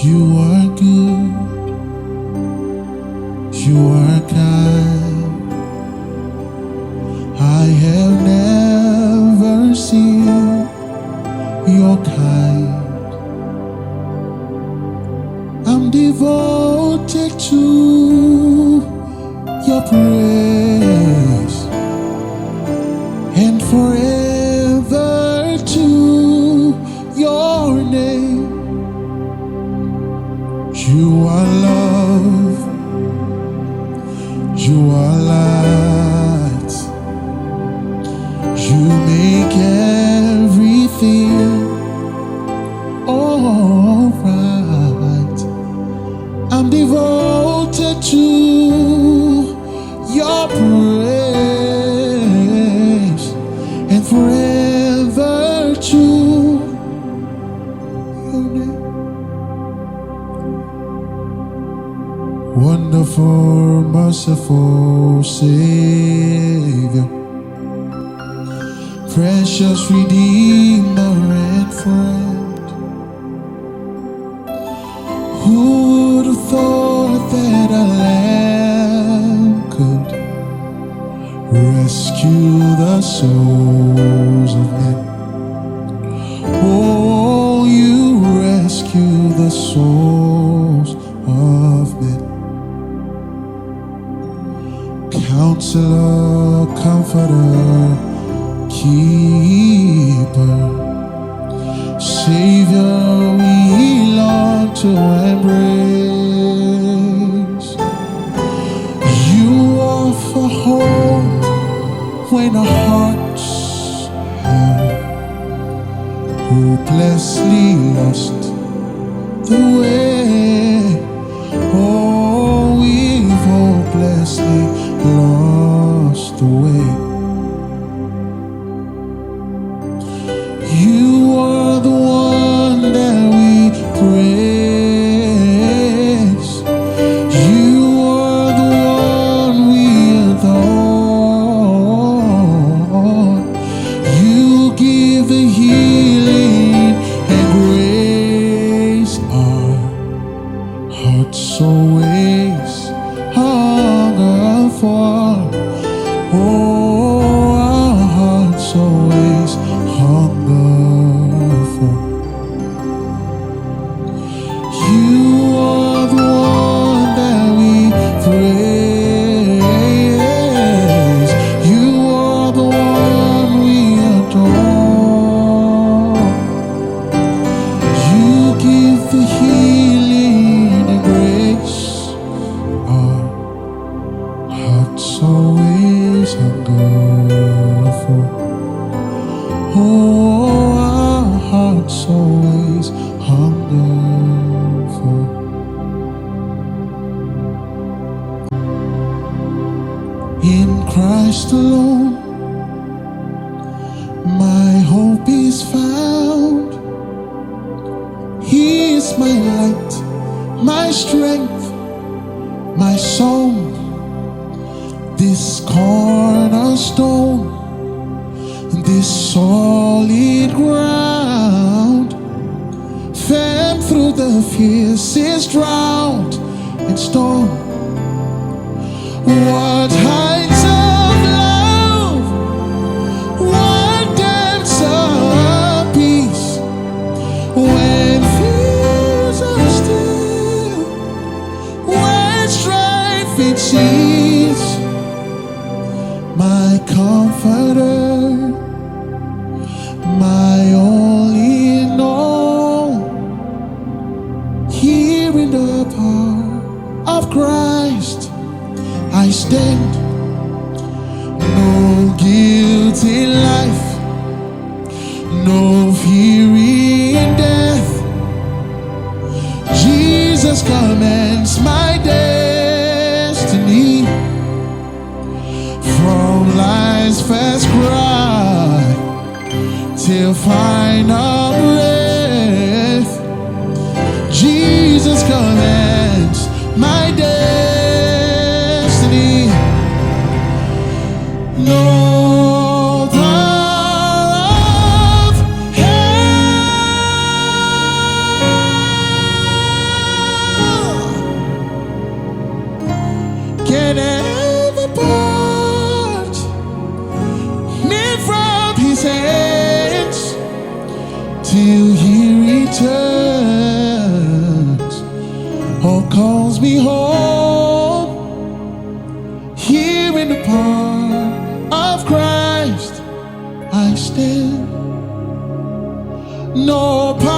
You are good, you are kind. I have never seen your kind. I'm devoted to your praise and forever to your name. You are love, you are light, you make everything alright. I'm devoted to your praise and forever to your name. Wonderful, merciful Savior, precious Redeemer and friend. Who would have thought that a lamb could rescue the souls of men? Oh, you rescue the souls of men. Counselor, Comforter, Keeper, Savior, we long to embrace. You offer hope when our hearts have hopelessly lost the way. Oh, we've hopelessly lost the way. You are the one that we praise. You are the one we adore. You give the healing and grace. Our hearts always hunger for. Oh, our hearts always hunger for. You are the one that we praise. You are the one we adore. You give the healing and grace. Our hearts always hunger for. Oh, our hearts always hunger for. In Christ alone, my hope is found. He is my light, my strength, my song. This cornerstone, this solid ground, firm through the fiercest drought and storm. What heights of love, what depths of peace, when fears are still, when strife it cease. My comforter, my all in all, here in the power of Christ I stand. No guilt in life, no fear in death. Jesus commands my destiny. From life's first cry till final breath, Jesus commands my destiny. No power of saints till he returns or calls me home. Here in the palm of Christ I stand. No power